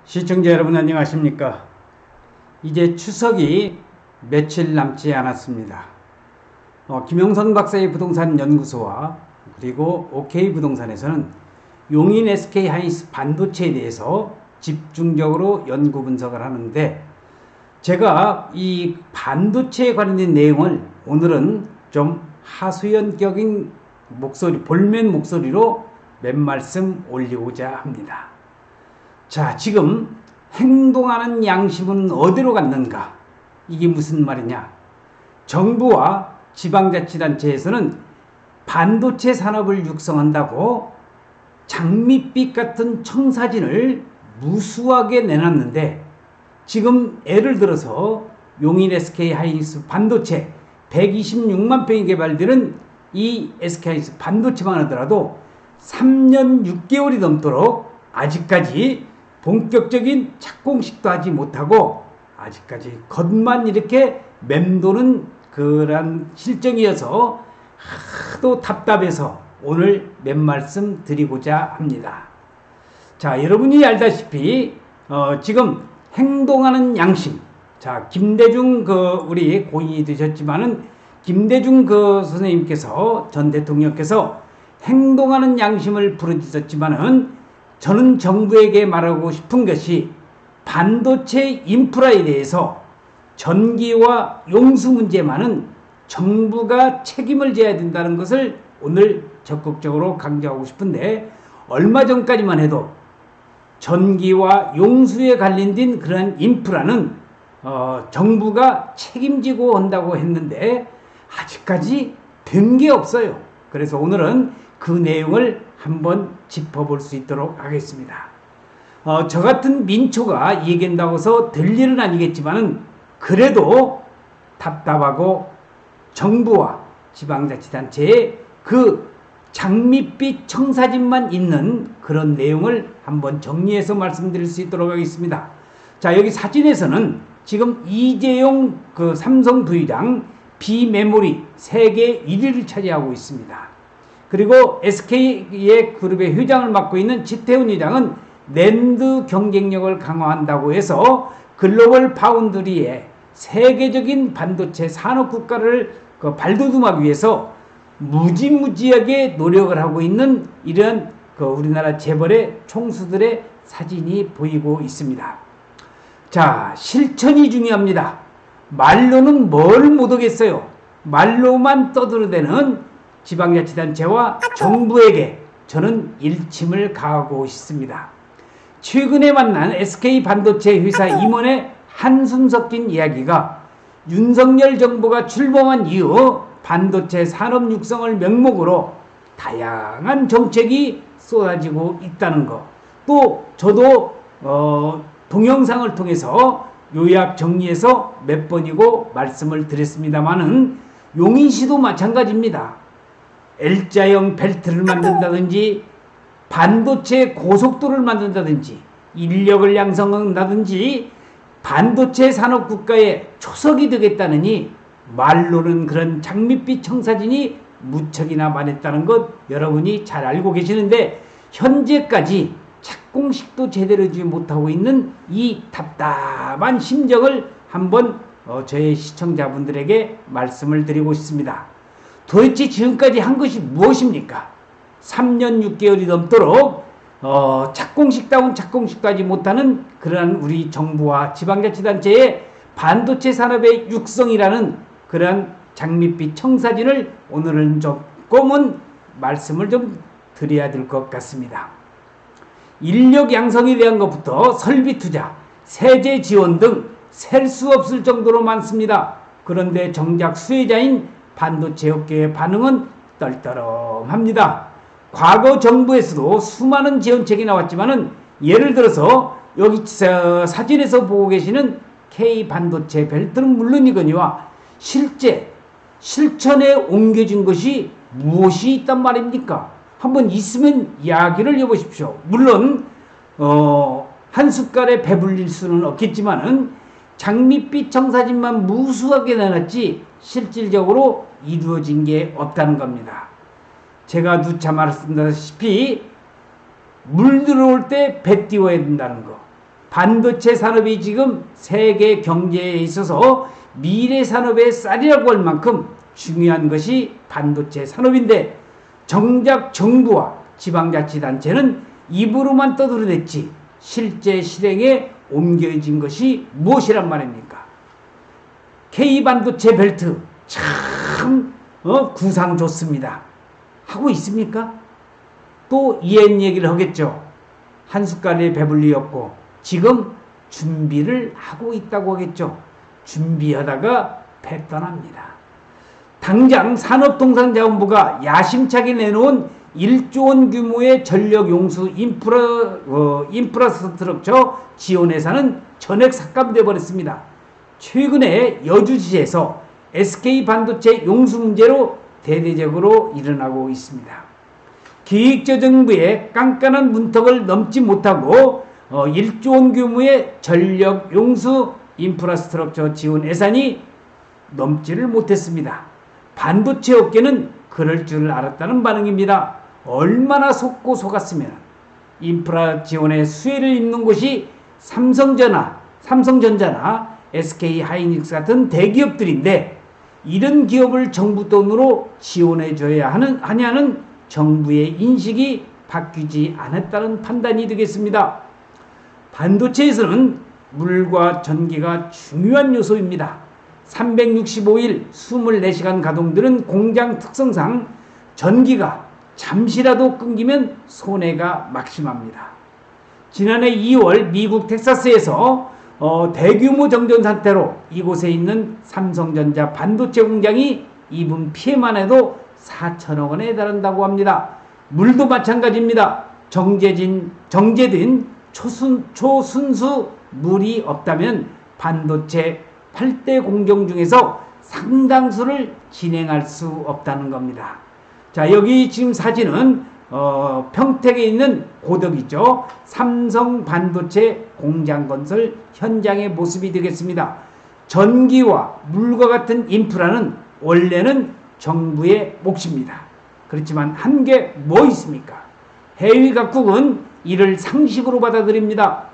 시청자 여러분 안녕하십니까. 이제 추석이 며칠 남지 않았습니다. 김영선 박사의 부동산 연구소와 그리고 OK 부동산에서는 용인 SK 하이닉스 반도체에 대해서 집중적으로 연구 분석을 하는데, 제가 이 반도체에 관련된 내용을 오늘은 좀 하수연격인 목소리, 볼멘 목소리로 몇 말씀 올리고자 합니다. 자, 지금 행동하는 양심은 어디로 갔는가? 이게 무슨 말이냐? 정부와 지방자치단체에서는 반도체 산업을 육성한다고 장밋빛 같은 청사진을 무수하게 내놨는데, 지금 예를 들어서 용인 SK 하이닉스 반도체 126만 평이 개발되는 이 SK 하이닉스 반도체만 하더라도 3년 6개월이 넘도록 아직까지 본격적인 착공식도 하지 못하고 아직까지 겉만 이렇게 맴도는 그런 실정이어서 하도 답답해서 오늘 몇 말씀 드리고자 합니다. 자, 여러분이 알다시피 지금 행동하는 양심, 자, 김대중 우리 고인이 되셨지만은 김대중 선생님께서, 전 대통령께서 행동하는 양심을 부르짖었지만은, 저는 정부에게 말하고 싶은 것이 반도체 인프라에 대해서 전기와 용수 문제만은 정부가 책임을 져야 된다는 것을 오늘 적극적으로 강조하고 싶은데, 얼마 전까지만 해도 전기와 용수에 관련된 그런 인프라는 정부가 책임지고 한다고 했는데 아직까지 된 게 없어요. 그래서 오늘은 그 내용을 한번 짚어볼 수 있도록 하겠습니다. 저 같은 민초가 얘기한다고 해서 될 일은 아니겠지만은 그래도 답답하고 정부와 지방자치단체의 그 장밋빛 청사진만 있는 그런 내용을 한번 정리해서 말씀드릴 수 있도록 하겠습니다. 자, 여기 사진에서는 지금 이재용 삼성 부회장 비메모리 세계 1위를 차지하고 있습니다. 그리고 SK의 그룹의 회장을 맡고 있는 지태훈 회장은 낸드 경쟁력을 강화한다고 해서 글로벌 파운드리의 세계적인 반도체 산업 국가를 발돋움하기 위해서 무지무지하게 노력을 하고 있는 이런 우리나라 재벌의 총수들의 사진이 보이고 있습니다. 자, 실천이 중요합니다. 말로는 뭘 못하겠어요. 말로만 떠들어대는 지방자치단체와 정부에게 저는 일침을 가하고 싶습니다. 최근에 만난 SK 반도체 회사 임원의 한숨 섞인 이야기가 윤석열 정부가 출범한 이후 반도체 산업 육성을 명목으로 다양한 정책이 쏟아지고 있다는 것, 또 저도 동영상을 통해서 요약 정리해서 몇 번이고 말씀을 드렸습니다마는 용인시도 마찬가지입니다. L자형 벨트를 만든다든지 반도체 고속도로를 만든다든지 인력을 양성한다든지 반도체 산업 국가의 초석이 되겠다느니 말로는 그런 장밋빛 청사진이 무척이나 많았다는 것 여러분이 잘 알고 계시는데, 현재까지 착공식도 제대로 하지 못하고 있는 이 답답한 심정을 한번 저의 시청자분들에게 말씀을 드리고 싶습니다. 도대체 지금까지 한 것이 무엇입니까? 3년 6개월이 넘도록 착공식다운 착공식도 하지 못하는 그러한 우리 정부와 지방자치단체의 반도체 산업의 육성이라는 그러한 장밋빛 청사진을 오늘은 조금은 말씀을 좀 드려야 될 것 같습니다. 인력 양성에 대한 것부터 설비 투자, 세제 지원 등 셀 수 없을 정도로 많습니다. 그런데 정작 수혜자인 반도체 업계의 반응은 떨떠름합니다. 과거 정부에서도 수많은 지원책이 나왔지만은, 예를 들어서 여기 사진에서 보고 계시는 K반도체 벨트는 물론이거니와 실천에 옮겨진 것이 무엇이 있단 말입니까? 한번 있으면 이야기를 해보십시오. 물론 한 숟갈에 배불릴 수는 없겠지만은 장밋빛 청사진만 무수하게 내놨지 실질적으로 이루어진 게 없다는 겁니다. 제가 누차 말씀드렸다시피 물 들어올 때 배 띄워야 된다는 거, 반도체 산업이 지금 세계 경제에 있어서 미래 산업의 쌀이라고 할 만큼 중요한 것이 반도체 산업인데, 정작 정부와 지방자치단체는 입으로만 떠들어댔지 실제 실행에 옮겨진 것이 무엇이란 말입니까? K반도체 벨트 참 구상 좋습니다 하고 있습니까? 또 옛 얘기를 하겠죠. 한 숟갈에 배불리 없고 지금 준비를 하고 있다고 하겠죠. 준비하다가 배 떠납니다. 당장 산업통상자원부가 야심차게 내놓은 1조 원 규모의 전력용수 인프라스트럭처 지원 예산은 전액 삭감돼 버렸습니다. 최근에 여주시에서 SK반도체 용수 문제로 대대적으로 일어나고 있습니다. 기획재정부의 깐깐한 문턱을 넘지 못하고 1조 원 규모의 전력 용수 인프라스트럭처 지원 예산이 넘지를 못했습니다. 반도체 업계는 그럴 줄 알았다는 반응입니다. 얼마나 속고 속았으면 인프라 지원에 수혜를 입는 곳이 삼성전자나 SK하이닉스 같은 대기업들인데, 이런 기업을 정부 돈으로 지원해줘야 하냐는 정부의 인식이 바뀌지 않았다는 판단이 되겠습니다. 반도체에서는 물과 전기가 중요한 요소입니다. 365일 24시간 가동되는 공장 특성상 전기가 잠시라도 끊기면 손해가 막심합니다. 지난해 2월 미국 텍사스에서 대규모 정전 상태로 이곳에 있는 삼성전자 반도체 공장이 입은 피해만 해도 4천억 원에 달한다고 합니다. 물도 마찬가지입니다. 정제된 초순수 물이 없다면 반도체 8대 공정 중에서 상당수를 진행할 수 없다는 겁니다. 자, 여기 지금 사진은 평택에 있는 고덕이죠. 삼성 반도체 공장 건설 현장의 모습이 되겠습니다. 전기와 물과 같은 인프라는 원래는 정부의 몫입니다. 그렇지만 한 게 뭐 있습니까? 해외 각국은 이를 상식으로 받아들입니다.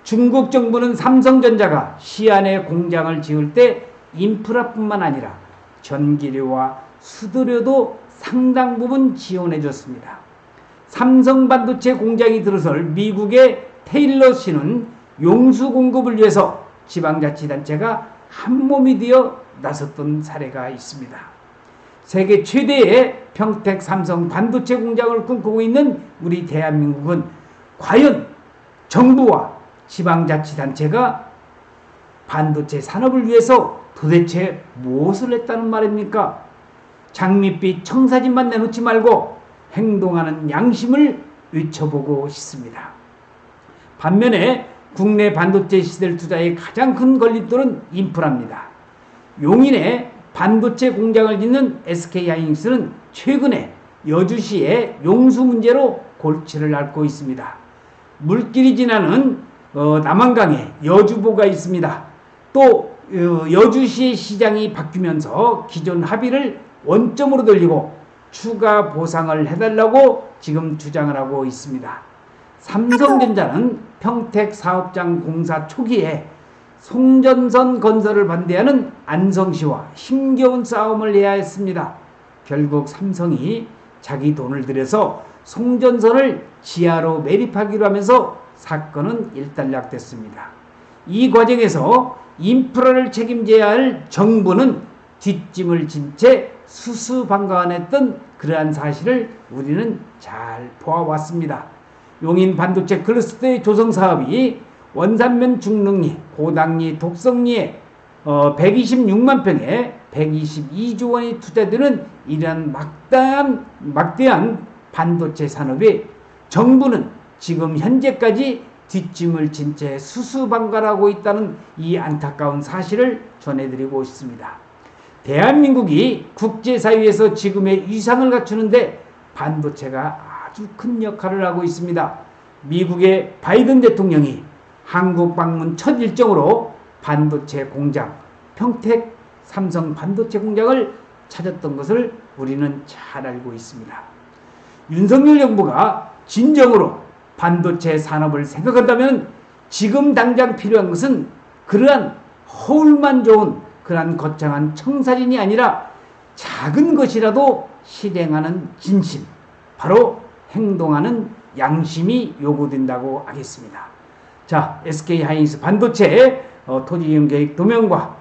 중국 정부는 삼성전자가 시안에 공장을 지을 때 인프라뿐만 아니라 전기료와 수도료도 상당 부분 지원해 줬습니다. 삼성 반도체 공장이 들어설 미국의 테일러시는 용수 공급을 위해서 지방자치단체가 한몸이 되어 나섰던 사례가 있습니다. 세계 최대의 평택 삼성 반도체 공장을 꿈꾸고 있는 우리 대한민국은 과연 정부와 지방자치단체가 반도체 산업을 위해서 도대체 무엇을 했다는 말입니까? 장밋빛 청사진만 내놓지 말고 행동하는 양심을 외쳐보고 싶습니다. 반면에 국내 반도체 시설 투자의 가장 큰 걸림돌은 인프라입니다. 용인에 반도체 공장을 짓는 SK하이닉스는 최근에 여주시의 용수 문제로 골치를 앓고 있습니다. 물길이 지나는 남한강에 여주보가 있습니다. 또 여주시의 시장이 바뀌면서 기존 합의를 원점으로 돌리고 추가 보상을 해달라고 지금 주장을 하고 있습니다. 삼성전자는 평택 사업장 공사 초기에 송전선 건설을 반대하는 안성시와 힘겨운 싸움을 해야 했습니다. 결국 삼성이 자기 돈을 들여서 송전선을 지하로 매립하기로 하면서 사건은 일단락됐습니다. 이 과정에서 인프라를 책임져야 할 정부는 뒷짐을 진 채 수수방관했던 그러한 사실을 우리는 잘 보아왔습니다. 용인 반도체 클러스터의 조성 사업이 원산면 중릉리, 고당리, 독성리에 126만 평에 122조 원이 투자되는 이러한 막대한 반도체 산업에 정부는 지금 현재까지 뒷짐을 진 채 수수방관하고 있다는 이 안타까운 사실을 전해드리고 싶습니다. 대한민국이 국제사회에서 지금의 위상을 갖추는데 반도체가 아주 큰 역할을 하고 있습니다. 미국의 바이든 대통령이 한국 방문 첫 일정으로 반도체 공장, 평택 삼성 반도체 공장을 찾았던 것을 우리는 잘 알고 있습니다. 윤석열 정부가 진정으로 반도체 산업을 생각한다면 지금 당장 필요한 것은 그러한 허울만 좋은 그러한 거창한 청사진이 아니라 작은 것이라도 실행하는 진심, 바로 행동하는 양심이 요구된다고 하겠습니다. 자, SK하이닉스 반도체 토지이용계획 도면과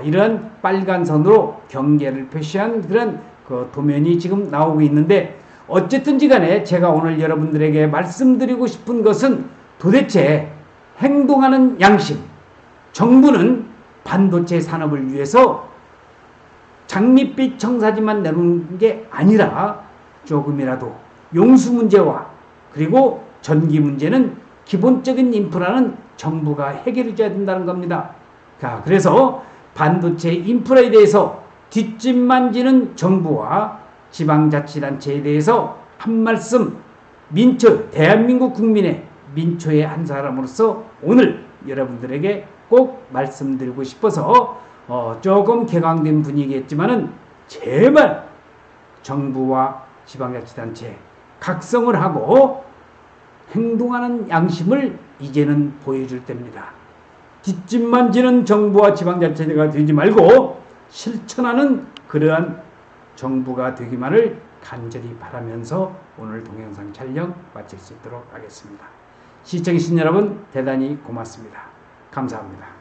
이러한 빨간 선으로 경계를 표시한 그런 그 도면이 지금 나오고 있는데, 어쨌든지 간에 제가 오늘 여러분들에게 말씀드리고 싶은 것은 도대체 행동하는 양심, 정부는 반도체 산업을 위해서 장밋빛 청사진만 내놓는 게 아니라 조금이라도 용수 문제와 그리고 전기 문제는 기본적인 인프라는 정부가 해결해 줘야 된다는 겁니다. 자, 그래서 반도체 인프라에 대해서 뒷짐만지는 정부와 지방자치단체에 대해서 한 말씀, 대한민국 국민의 민초의 한 사람으로서 오늘 여러분들에게 꼭 말씀드리고 싶어서 조금 격앙된 분위기겠지만은 제발 정부와 지방자치단체 각성을 하고 행동하는 양심을 이제는 보여줄 때입니다. 뒷짐만 지는 정부와 지방자치가 되지 말고 실천하는 그러한 정부가 되기만을 간절히 바라면서 오늘 동영상 촬영 마칠 수 있도록 하겠습니다. 시청해주신 여러분 대단히 고맙습니다. 감사합니다.